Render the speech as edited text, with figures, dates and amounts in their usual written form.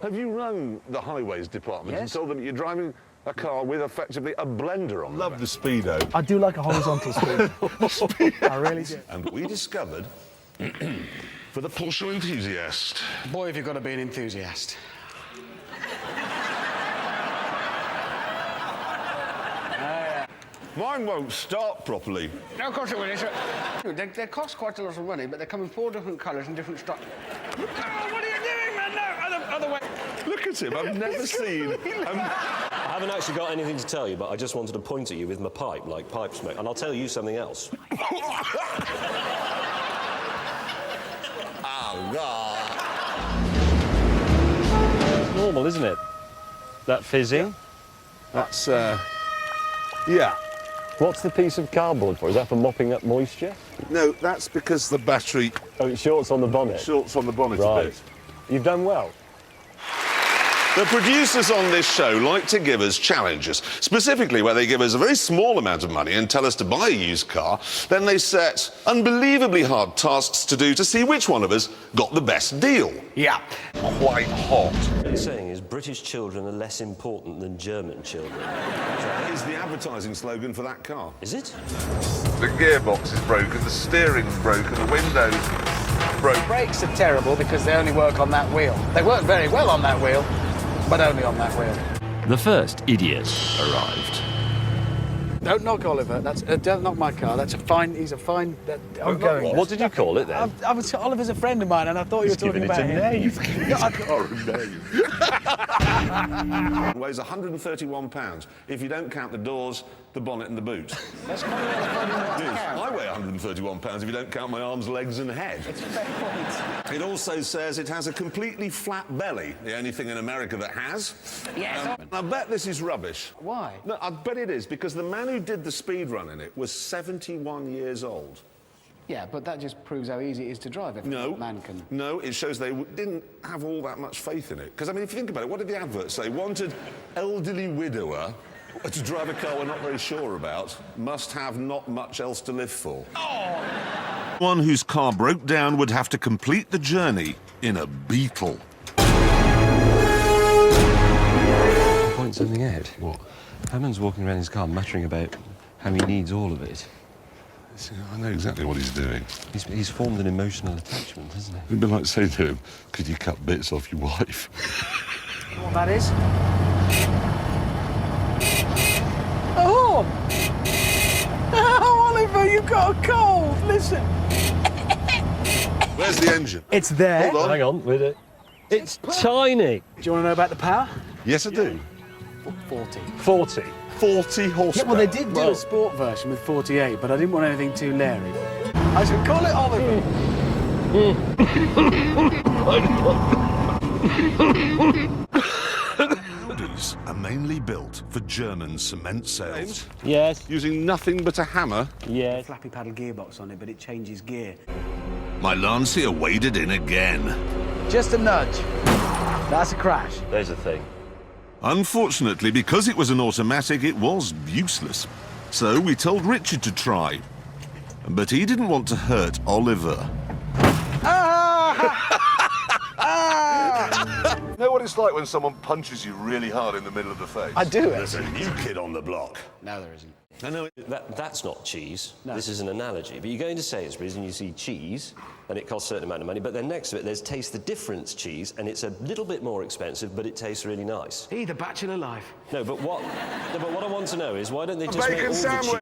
Have you rung the highways department and Yes. told them you're driving a car with effectively a blender on? Love the speedo. I do like a horizontal speed. I really do. And we discovered, for the Porsche enthusiast, Boy, have you got to be an enthusiast. mine won't start properly. No, of course it will. They cost quite a lot of money, but they come in 4 different colours and different styles. Oh, what are you doing, man? No, other way. Look at him, I've never seen... I haven't actually got anything to tell you, but I just wanted to point at you with my pipe, like pipe smoke, and I'll tell you something else. Oh, God. It's normal, isn't it? That fizzing. That's, yeah. What's the piece of cardboard for? Is that for mopping up moisture? No, that's because the battery Oh, it shorts on the bonnet. shorts on the bonnet a Right. bit. You've done well. The producers on this show like to give us challenges, specifically where they give us a very small amount of money and tell us to buy a used car. Then they set unbelievably hard tasks to do to see which one of us got the best deal. Yeah. Quite hot. What you're saying is British children are less important than German children. That is the advertising slogan for that car. Is it? The gearbox is broken, the steering's broken, the windows broke. Brakes are terrible because they only work on that wheel. They work very well on that wheel, but only on that wheel. The first idiot arrived. Don't knock Oliver. Don't knock my car. He's a fine. I'm going. What did you call it then? Oliver's a friend of mine, and I thought you were talking about him. It weighs 131 pounds if you don't count the doors, the bonnet and the boot. That's kind of I weigh 131 pounds if you don't count my arms, legs and head. It's a fair point. It also says it has a completely flat belly, the only thing in America that has. Yes. I bet this is rubbish. Why? No, I bet it is, because the man who did the speed run in it was 71 years old. Yeah, but that just proves how easy it is to drive if No. a man can. No, it shows they didn't have all that much faith in it. Because, I mean, if you think about it, what did the advert say? Wanted elderly widower to drive a car we're not very sure about, must have not much else to live for. One whose car broke down would have to complete the journey in a Beetle. Point something out. What? Hammond's walking around his car muttering about how he needs all of it. I know exactly what he's doing. He's formed an emotional attachment, hasn't he? It'd be like saying to him, could you cut bits off your wife? You know what that is? Oh! Oh, Oliver, you've got a cold. Listen. Where's the engine? It's there. Hold on. Hang on with it. It's tiny. Do you want to know about the power? Yes, I do. 40. 40. 40 horsepower. Yeah, well, they did do a sport version with 48, but I didn't want anything too leery. I should call it Oliver. Audis are mainly built for German cement sales. Yes. Using nothing but a hammer. Yes. Flappy paddle gearbox on it, but it changes gear. My Lancia waded in again. Just a nudge. That's a crash. There's a thing. Unfortunately, because it was an automatic, it was useless. So we told Richard to try. But he didn't want to hurt Oliver. You know what it's like when someone punches you really hard in the middle of the face? I do it. There's a new kid on the block. No, there isn't. I know. That's not cheese. No. This is an analogy. But you go into Sainsbury's and you see cheese, and it costs a certain amount of money, but then next to it there's Taste the Difference cheese, and it's a little bit more expensive, but it tastes really nice. The bachelor life. No, but what I want to know is why don't they just make bacon all the sandwich. cheese